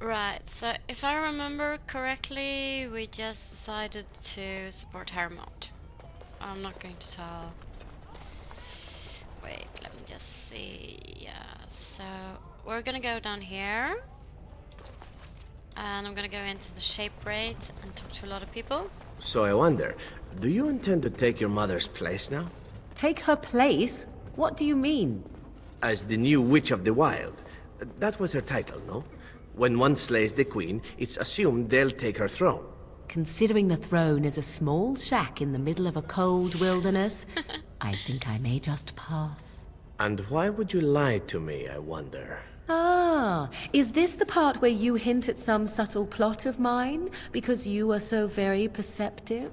Right, so if I remember correctly, we just decided to support Hermod. I'm not going to tell. Wait, let me just see. Yeah, so we're gonna go down here. And I'm gonna go into the Shaperate and talk to a lot of people. So I wonder, do you intend to take your mother's place now? Take her place? What do you mean? As the new Witch of the Wild. That was her title, no? When one slays the queen, it's assumed they'll take her throne. Considering the throne is a small shack in the middle of a cold wilderness, I think I may just pass. And why would you lie to me, I wonder? Ah, is this the part where you hint at some subtle plot of mine? Because you are so very perceptive?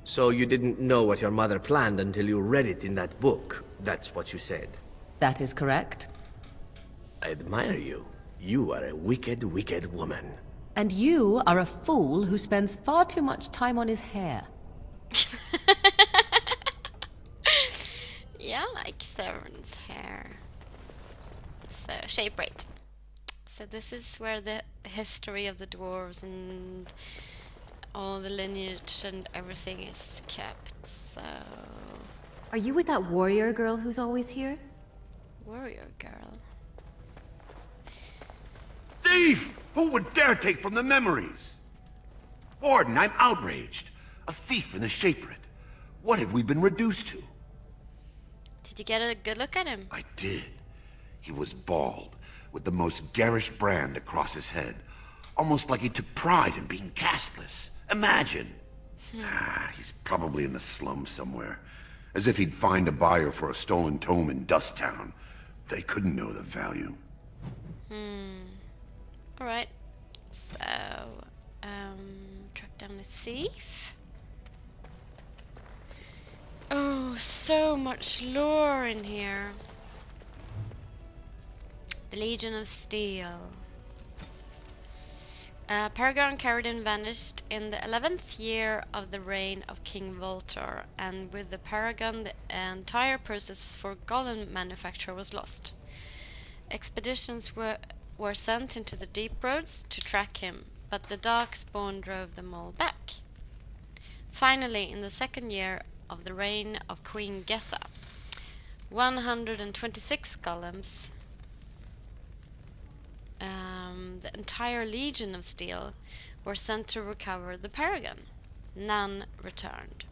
So you didn't know what your mother planned until you read it in that book. That's what you said. That is correct. I admire you. You are a wicked, wicked woman. And you are a fool who spends far too much time on his hair. Yeah, like Theron's hair. So, Shaperate. So this is where the history of the dwarves and all the lineage and everything is kept, so... Are you with that warrior girl who's always here? Warrior girl? Thief! Who would dare take from the memories? Warden, I'm outraged. A thief in the Shaperate. What have we been reduced to? Did you get a good look at him? I did. He was bald, with the most garish brand across his head. Almost like he took pride in being castless. Imagine. He's probably in the slums somewhere. As if he'd find a buyer for a stolen tome in Dust Town. They couldn't know the value. Alright. So, track down the thief. Oh, so much lore in here. The Legion of Steel. Paragon Caridin vanished in the 11th year of the reign of King Voltor, and with the Paragon the entire process for golem manufacture was lost. Expeditions were sent into the deep roads to track him, but the Darkspawn drove them all back. Finally, in the 2nd year of the reign of Queen Getha, 126 golems, the entire Legion of Steel, were sent to recover the Paragon. None returned.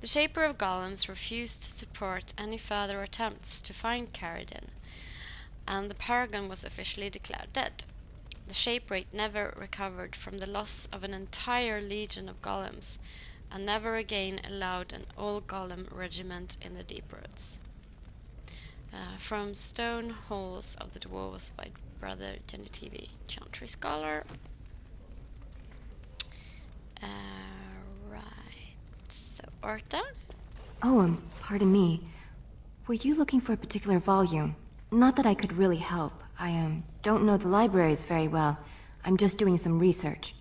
The Shaper of Golems refused to support any further attempts to find Caridin, and the Paragon was officially declared dead. The Shaperate never recovered from the loss of an entire legion of golems, and never again allowed an all-golem regiment in the deep roads. From Stone Halls of the Dwarves by Brother Jenny TV, Chantry Scholar. Right, so Orta? Oh, pardon me. Were you looking for a particular volume? Not that I could really help. I, don't know the libraries very well. I'm just doing some research.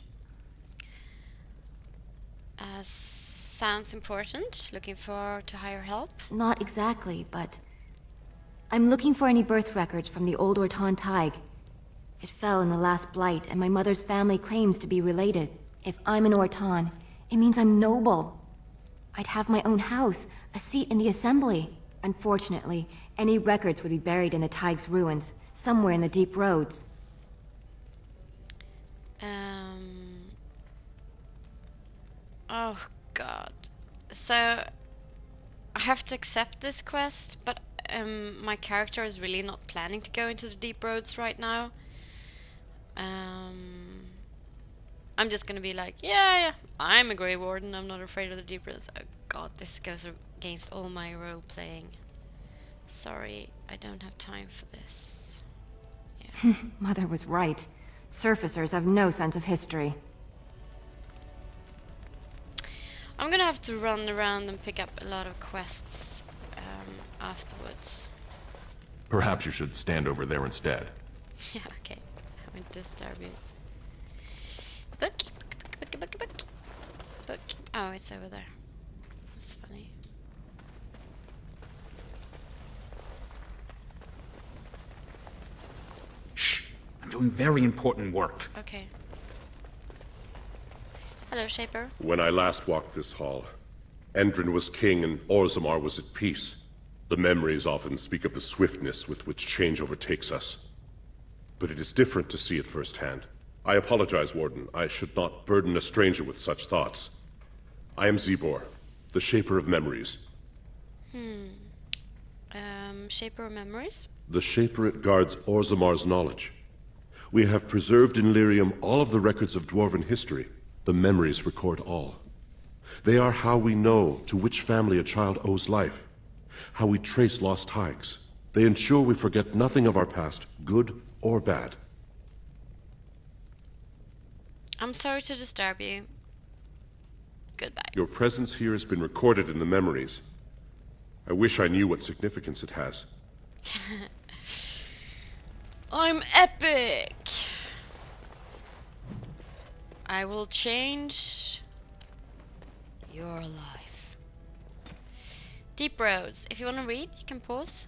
Sounds important. Looking for to hire help? Not exactly, but... I'm looking for any birth records from the old Orton Tig. It fell in the last blight, and my mother's family claims to be related. If I'm an Orton, it means I'm noble. I'd have my own house, a seat in the assembly. Unfortunately, any records would be buried in the Tig's ruins, somewhere in the deep roads. Oh god. So I have to accept this quest, but my character is really not planning to go into the deep roads right now. I'm just gonna be like, yeah, I'm a Grey Warden, I'm not afraid of the deep roads. Oh god, this goes against all my role playing. Sorry, I don't have time for this. Yeah. Mother was right. Surfacers have no sense of history. I'm gonna have to run around and pick up a lot of quests afterwards. Perhaps you should stand over there instead. Yeah, okay. I won't disturb you. Book. Book. Oh, it's over there. That's funny. Shh! I'm doing very important work. Okay. Hello, Shaper. When I last walked this hall, Endrin was king and Orzammar was at peace. The memories often speak of the swiftness with which change overtakes us. But it is different to see it firsthand. I apologize, Warden. I should not burden a stranger with such thoughts. I am Zebor, the Shaper of Memories. Shaper of Memories? The Shaperate guards Orzammar's knowledge. We have preserved in Lyrium all of the records of Dwarven history. The memories record all. They are how we know to which family a child owes life, how we trace lost Taigs. They ensure we forget nothing of our past, good or bad. I'm sorry to disturb you. Goodbye. Your presence here has been recorded in the memories. I wish I knew what significance it has. I'm epic! I will change your life. Deep Roads. If you want to read, you can pause.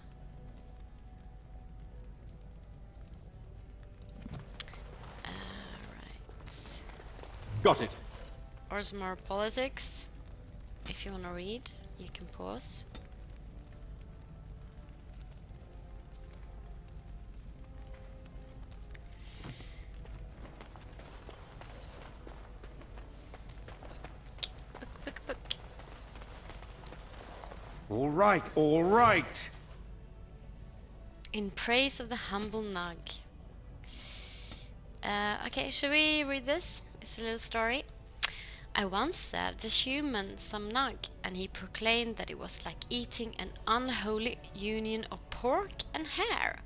Right. Got it. Orzammar Politics. If you want to read, you can pause. Book. All right, all right. In Praise of the Humble Nug. Okay, should we read this? It's a little story. I once served a human some nug, and he proclaimed that it was like eating an unholy union of pork and hare.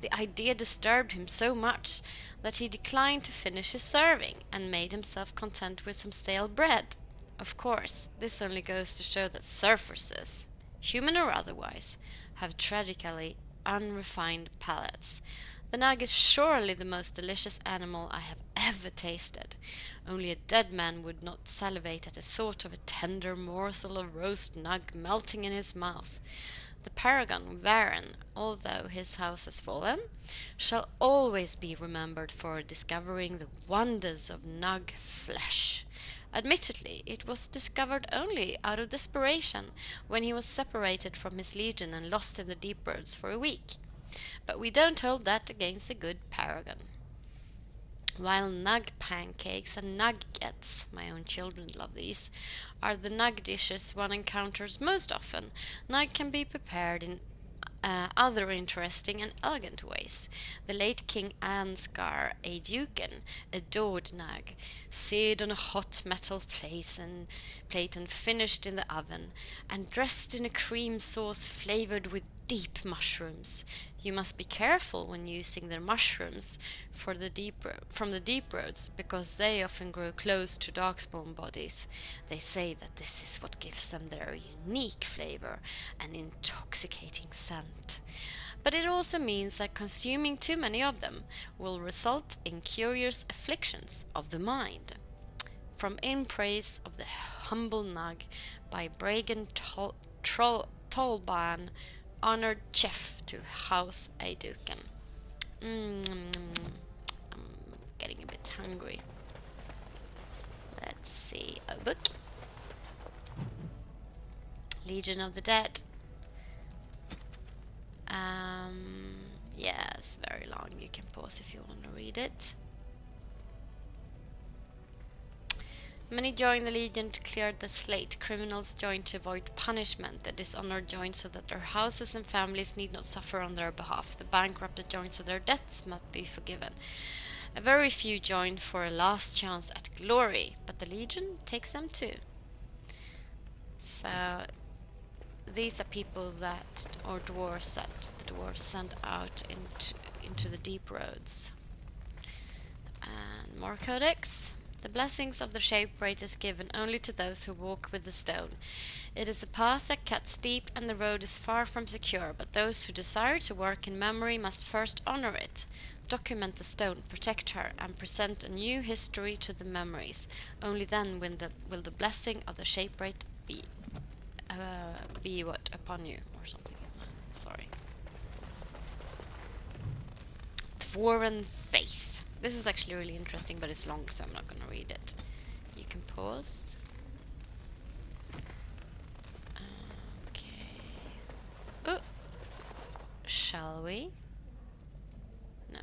The idea disturbed him so much that he declined to finish his serving and made himself content with some stale bread. Of course, this only goes to show that surfaces, human or otherwise, have tragically unrefined palates. The nug is surely the most delicious animal I have ever tasted. Only a dead man would not salivate at the thought of a tender morsel of roast nug melting in his mouth. The paragon Varen, although his house has fallen, shall always be remembered for discovering the wonders of nug flesh. Admittedly, it was discovered only out of desperation when he was separated from his legion and lost in the deep roads for a week. But we don't hold that against a good paragon. While nug pancakes and nuggets, my own children love these, are the nug dishes one encounters most often, nug can be prepared in other interesting and elegant ways. The late King Ansgar a Duken adored nug, seared on a hot metal plate and finished in the oven, and dressed in a cream sauce flavored with deep mushrooms. You must be careful when using the mushrooms from the deep roads, because they often grow close to darkspawn bodies. They say that this is what gives them their unique flavor and intoxicating scent. But it also means that consuming too many of them will result in curious afflictions of the mind. From In Praise of the Humble Nug by Bragan Tolban, honored chef to House Ayduken. I'm getting a bit hungry. Let's see. A book. Legion of the Dead. Yes, very long. You can pause if you want to read it. Many join the Legion to clear the slate. Criminals join to avoid punishment. The dishonored join so that their houses and families need not suffer on their behalf. The bankrupted join so their debts might be forgiven. A very few join for a last chance at glory, but the Legion takes them too. So these are people that, or dwarves that the dwarves send out into the deep roads. And more codex. The blessings of the Shaperate is given only to those who walk with the stone. It is a path that cuts deep, and the road is far from secure, but those who desire to work in memory must first honor it. Document the stone, protect her, and present a new history to the memories. Only then will the blessing of the Shaperate be what upon you, or something. Sorry. foreign faith. This is actually really interesting, but it's long, so I'm not going to read it. You can pause. Okay. Oh, shall we? No.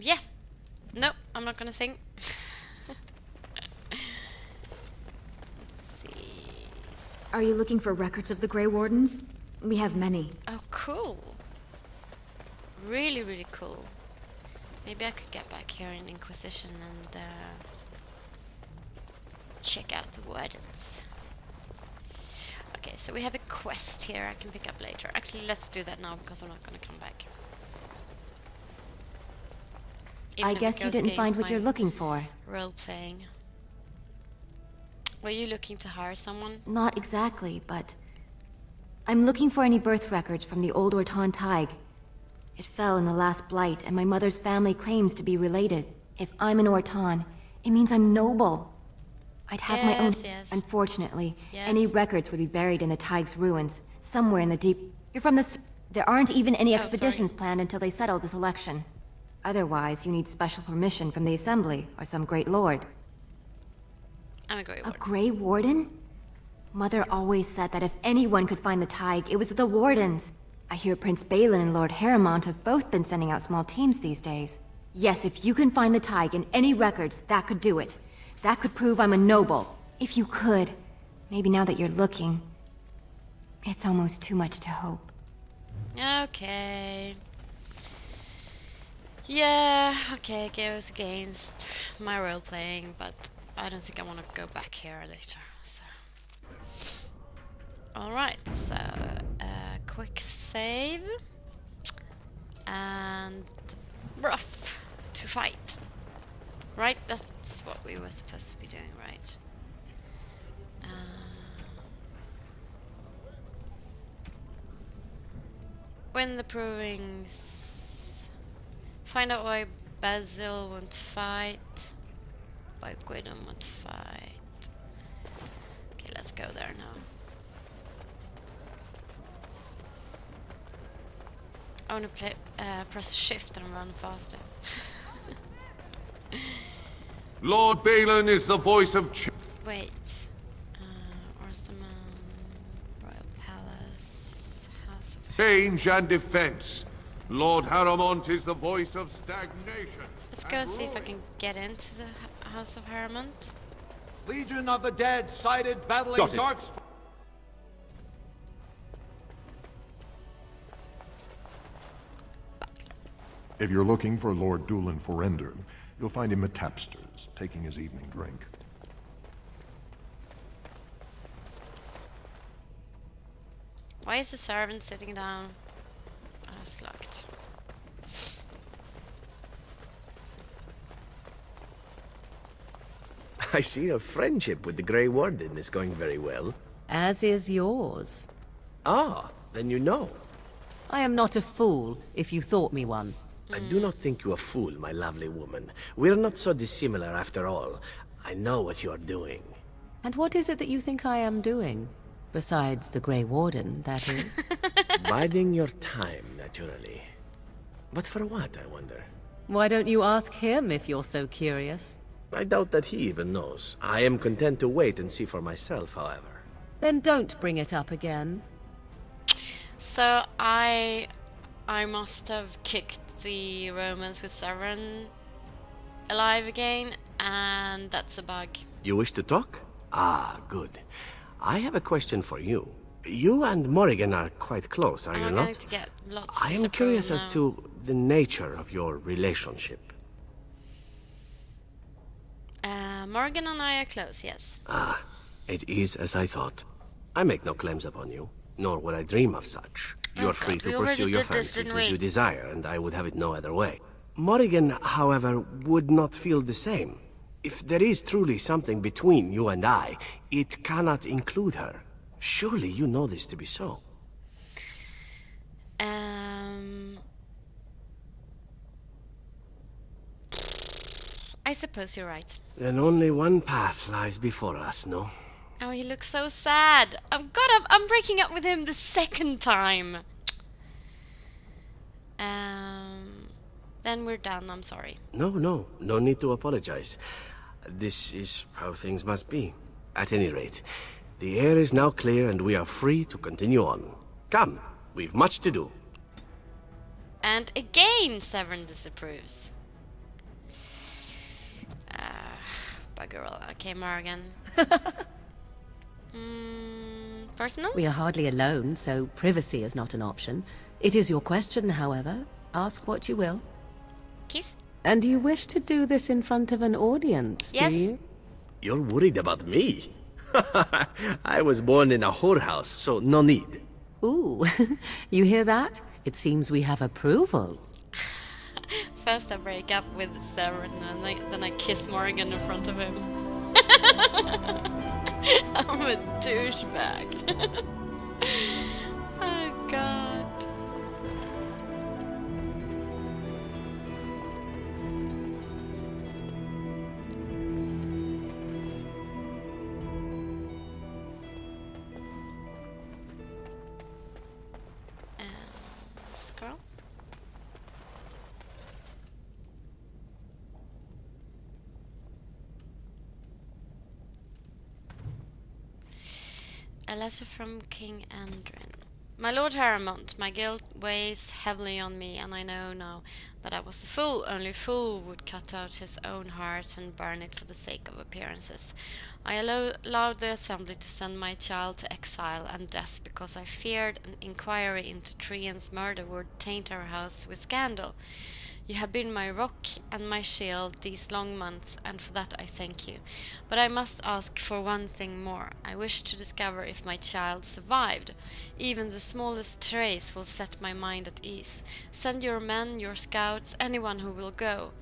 Yeah. No, I'm not gonna sing. Let's see. Are you looking for records of the Grey Wardens? We have many. Oh, cool. Really, really cool. Maybe I could get back here in Inquisition and check out the wardens. Okay, so we have a quest here I can pick up later. Actually, let's do that now because I'm not gonna come back. Even I if it guess you goes didn't find against what you're my looking for. role-playing. Were you looking to hire someone? Not exactly, but... I'm looking for any birth records from the old Orton Tig. It fell in the last blight, and my mother's family claims to be related. If I'm an Orton, it means I'm noble. I'd have my own... Yes. Unfortunately, Yes. any records would be buried in the Tig's ruins, somewhere in the deep... You're from the... There aren't even any expeditions planned until they settle this election. Otherwise, you need special permission from the Assembly, or some great lord. I'm a Grey A Warden. Grey Warden? Mother always said that if anyone could find the Tig, it was the Wardens. I hear Prince Balin and Lord Harrimont have both been sending out small teams these days. Yes, if you can find the Tig in any records, that could do it. That could prove I'm a noble. If you could. Maybe now that you're looking. It's almost too much to hope. Okay. Yeah, okay, it goes against my role-playing, but I don't think I want to go back here later, so... Alright, so... quick save... And... rough to fight. Right? That's what we were supposed to be doing, right? Win the provings... Find out why Basil won't fight. Why Gwydon won't fight. Okay, let's go there now. I want to play, press shift and run faster. Lord Balin is the voice of Wait. Orzaman, Royal Palace, House of... change and defense. Lord Harrimont is the voice of stagnation. Let's go and see if I can get into the House of Harrimont. Legion of the Dead sighted battling Got it. dark... If you're looking for Lord Dulin Forender, you'll find him at Tapster's, taking his evening drink. Why is the servant sitting down? Oh, it's locked. I see your friendship with the Grey Warden is going very well. As is yours. Ah, then you know. I am not a fool, if you thought me one. I do not think you a fool, my lovely woman. We're not so dissimilar after all. I know what you are doing. And what is it that you think I am doing? Besides the Grey Warden, that is. Biding your time, naturally. But for what, I wonder? Why don't you ask him if you're so curious? I doubt that he even knows. I am content to wait and see for myself, however. Then don't bring it up again. So I must have kicked the Romans with Severin alive again, and that's a bug. You wish to talk? Ah, good. I have a question for you. You and Morrigan are quite close, are you I'm not? going to get lots of I am disapproval curious as now. to the nature of your relationship. Morgan and I are close, yes. Ah, it is as I thought. I make no claims upon you, nor would I dream of such. You Oh are free God, we to already pursue your did this, fancies didn't as we? you desire, and I would have it no other way. Morrigan, however, would not feel the same. If there is truly something between you and I, it cannot include her. Surely you know this to be so. I suppose you're right. Then only one path lies before us, no? Oh, he looks so sad. Oh God, I'm breaking up with him the second time. Then we're done. I'm sorry. No need to apologize. This is how things must be. At any rate, the air is now clear and we are free to continue on. Come, we've much to do. And again, Severin disapproves. Bugger all. Okay, Morgan. Personal? We are hardly alone, so privacy is not an option. It is your question, however. Ask what you will. Kiss? And you wish to do this in front of an audience, Yes. do you? You're worried about me? I was born in a whorehouse, so no need. Ooh, you hear that? It seems we have approval. First I break up with Severin and then I kiss Morgan in front of him. I'm a douchebag. Oh God. Scroll. A letter from King Endrin. My Lord Harrimont, my guilt weighs heavily on me, and I know now that I was a fool. Only a fool would cut out his own heart and burn it for the sake of appearances. I allowed the assembly to send my child to exile and death because I feared an inquiry into Trian's murder would taint our house with scandal. You have been my rock and my shield these long months, and for that I thank you. But I must ask for one thing more. I wish to discover if my child survived. Even the smallest trace will set my mind at ease. Send your men, your scouts, anyone who will go.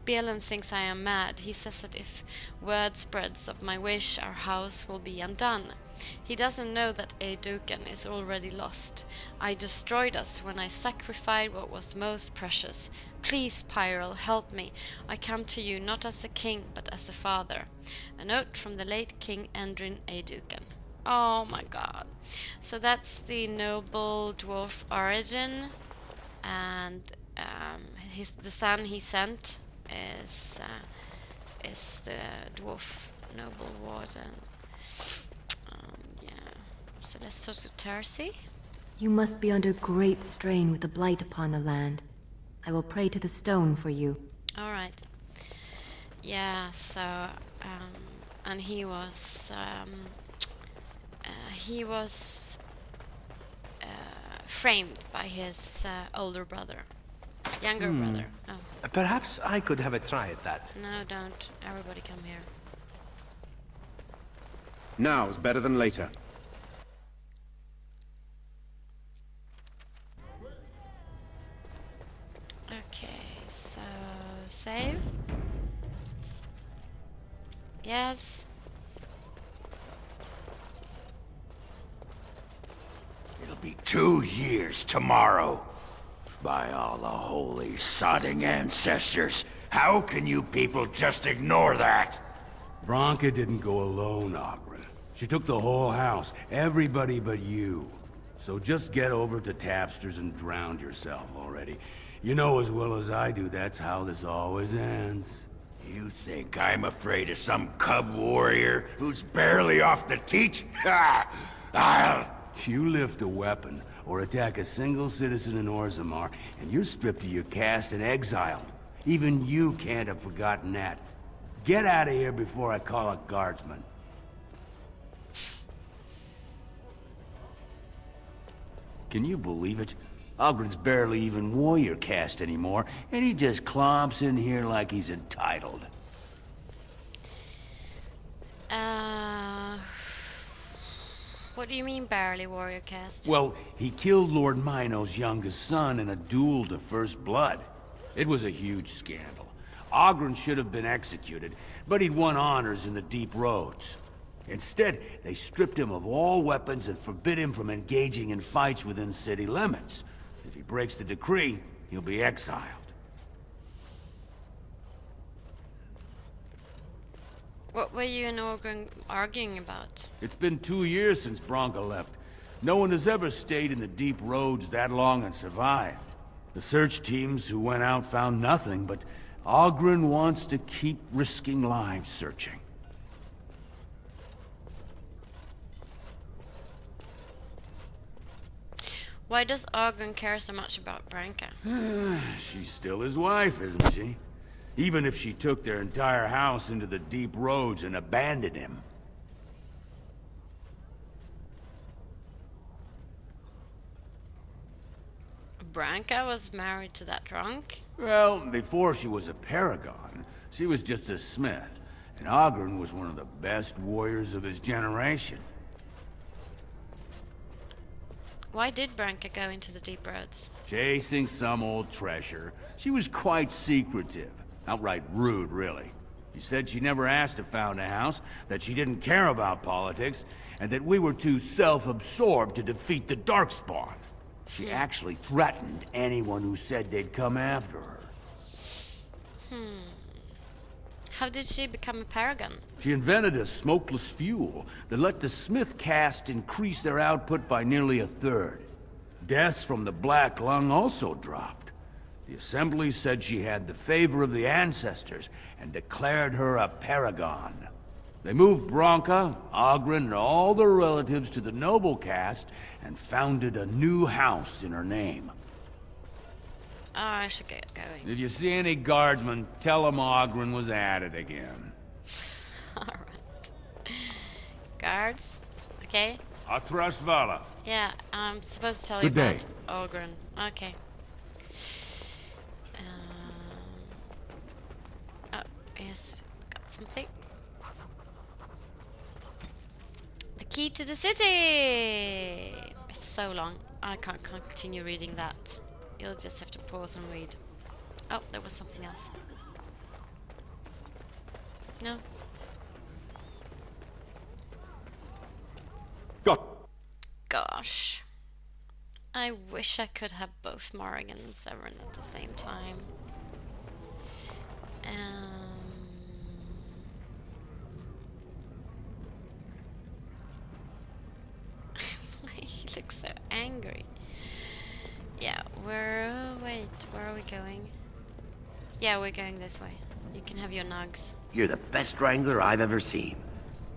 Belen thinks I am mad. He says that if word spreads of my wish, our house will be undone. He doesn't know that Oghren is already lost. I destroyed us when I sacrificed what was most precious. Please, Pyrrell, help me. I come to you not as a king, but as a father. A note from the late King Endrin Oghren. Oh my God. So that's the noble dwarf origin, and the son he sent is the dwarf noble warden. So let's talk to Tercy. You must be under great strain with the blight upon the land. I will pray to the stone for you. All right. Yeah. So, and he was framed by his older brother, younger brother. Oh. Perhaps I could have a try at that. No, don't. Everybody come here. Now's better than later. Okay, so save. Yes. It'll be 2 years tomorrow. By all the holy sodding ancestors, how can you people just ignore that? Branka didn't go alone, Oghren. She took the whole house, everybody but you. So just get over to Tapster's and drown yourself already. You know as well as I do, that's how this always ends. You think I'm afraid of some cub warrior who's barely off the teat? Ha! You lift a weapon, or attack a single citizen in Orzammar, and you're stripped of your caste and exiled. Even you can't have forgotten that. Get out of here before I call a guardsman. Can you believe it? Ogren's barely even warrior caste anymore, and he just clomps in here like he's entitled. What do you mean barely warrior caste? Well, he killed Lord Mino's youngest son in a duel to first blood. It was a huge scandal. Oghren should have been executed, but he'd won honors in the deep roads. Instead, they stripped him of all weapons and forbid him from engaging in fights within city limits. If he breaks the decree, he'll be exiled. What were you and Oghren arguing about? It's been 2 years since Branka left. No one has ever stayed in the deep roads that long and survived. The search teams who went out found nothing, but Oghren wants to keep risking lives searching. Why does Oghren care so much about Branka? She's still his wife, isn't she? Even if she took their entire house into the deep roads and abandoned him. Branka was married to that drunk? Well, before she was a paragon, she was just a smith. And Oghren was one of the best warriors of his generation. Why did Branka go into the deep roads? Chasing some old treasure. She was quite secretive. Outright rude, really. She said she never asked to found a house, that she didn't care about politics, and that we were too self-absorbed to defeat the Darkspawn. She actually threatened anyone who said they'd come after her. How did she become a paragon? She invented a smokeless fuel that let the smith caste increase their output by nearly a third. Deaths from the Black Lung also dropped. The Assembly said she had the favor of the ancestors and declared her a paragon. They moved Branka, Oghren, and all their relatives to the noble caste and founded a new house in her name. Oh, I should get going. If you see any guardsmen, tell them Oghren was at it again. Alright. Guards? Okay. Atrasvala. Yeah, I'm supposed to tell Good you day. about Oghren. Okay. Oh, yes, got something. The key to the city! It's so long. I can't continue reading that. You'll just have to pause and read. Oh, there was something else. No? Gosh. I wish I could have both Morrigan and Severin at the same time. He looks so angry. Yeah, wait, where are we going? Yeah, we're going this way. You can have your nugs. You're the best wrangler I've ever seen.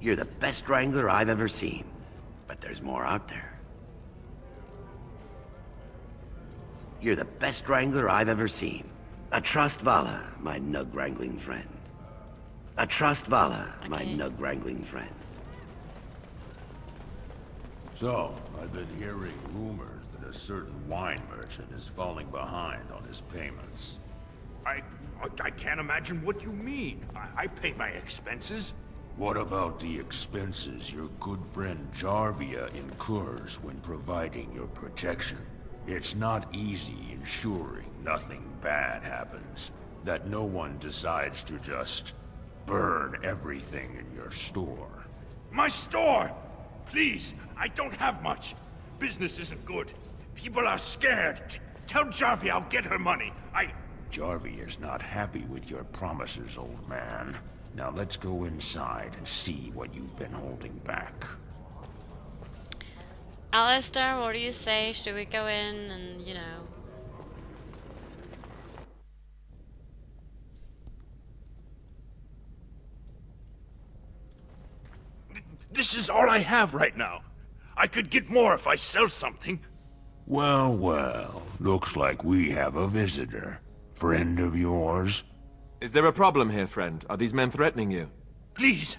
You're the best wrangler I've ever seen. But there's more out there. You're the best wrangler I've ever seen. A trust Vala, my nug wrangling friend. A trust Vala, my nug wrangling friend. So, I've been hearing rumors that a certain wine merchant is falling behind on his payments. I can't imagine what you mean. I pay my expenses. What about the expenses your good friend Jarvia incurs when providing your protection? It's not easy ensuring nothing bad happens, that no one decides to just burn everything in your store. My store! Please, I don't have much. Business isn't good. People are scared. Tell Jarvia I'll get her money. Jarvia is not happy with your promises, old man. Now let's go inside and see what you've been holding back. Alistair, what do you say? Should we go in and, you know... This is all I have right now. I could get more if I sell something. Well, well, looks like we have a visitor. Friend of yours? Is there a problem here, friend? Are these men threatening you? Please,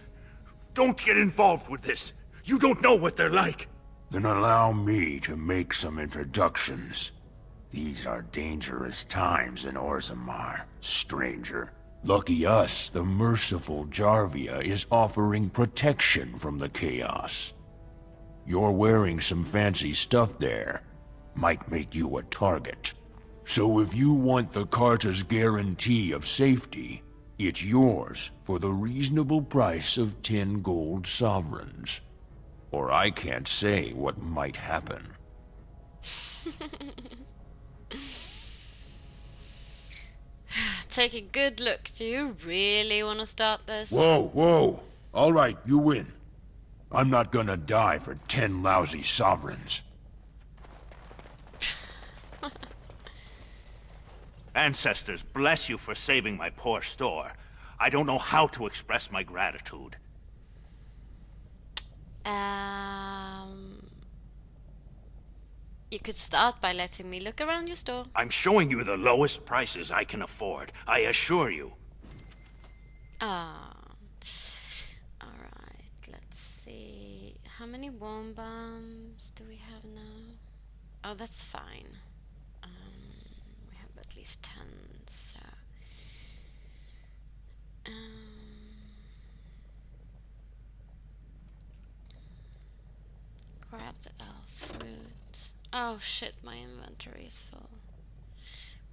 don't get involved with this. You don't know what they're like. Then allow me to make some introductions. These are dangerous times in Orzammar, stranger. Lucky us, the merciful Jarvia is offering protection from the chaos. You're wearing some fancy stuff there. Might make you a target. So if you want the Carta's guarantee of safety, it's yours for the reasonable price of 10 gold sovereigns. Or I can't say what might happen. Take a good look. Do you really want to start this? Whoa, whoa! All right, you win. I'm not gonna die for 10 lousy sovereigns. Ancestors, bless you for saving my poor store. I don't know how to express my gratitude. You could start by letting me look around your store. I'm showing you the lowest prices I can afford, I assure you. Ah. Alright, let's see. How many warm bombs do we have now? Oh, that's fine. We have at least 10, so... grab the elf fruit. Oh shit, my inventory is full.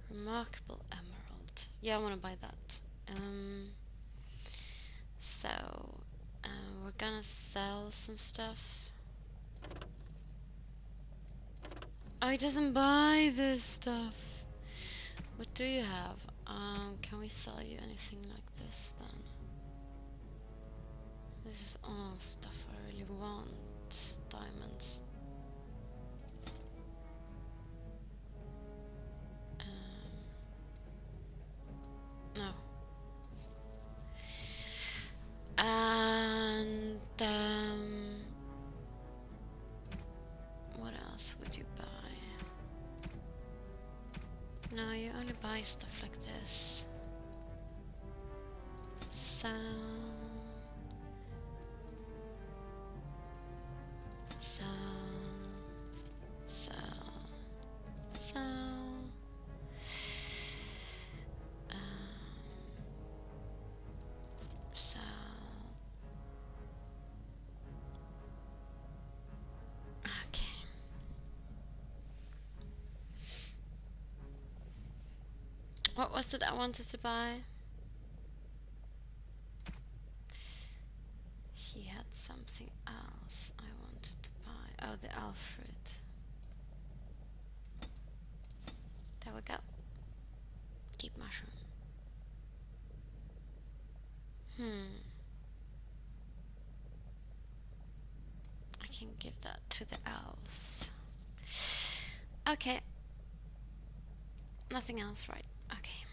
Remarkable emerald. Yeah, I want to buy that. So, we're gonna sell some stuff. Oh, he doesn't buy this stuff. What do you have? Can we sell you anything like this then? This is all stuff I really want. Diamonds. No. And what else would you buy? No, you only buy stuff like this. Sell. Sell. Sell. Sell. Sell. Okay. What was it I wanted to buy? He had something else I wanted to buy. Oh, the elf fruit. There we go. Deep mushroom. I can give that to the elves. Okay. Nothing else, right? Okay.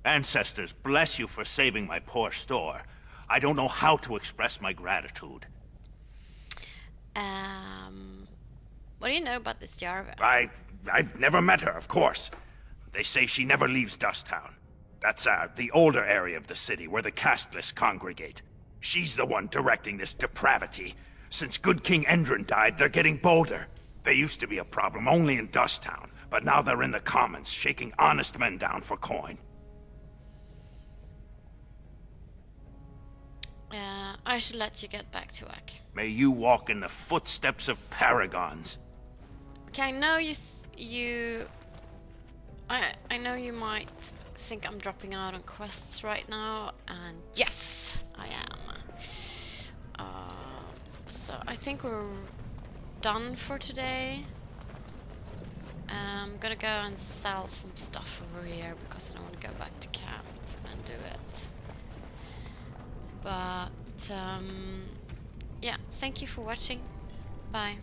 Ancestors, bless you for saving my poor store. I don't know how to express my gratitude. What do you know about this Jarva? I've never met her, of course. They say she never leaves Dusttown. That's the older area of the city where the casteless congregate. She's the one directing this depravity. Since good King Endrin died, they're getting bolder. They used to be a problem only in Dusttown, but now they're in the commons, shaking honest men down for coin. I should let you get back to work. May you walk in the footsteps of paragons. Okay, I know I know you might think I'm dropping out on quests right now, and yes, I am. So I think we're done for today. I'm gonna go and sell some stuff over here because I don't want to go back to camp and do it. But yeah, thank you for watching. Bye.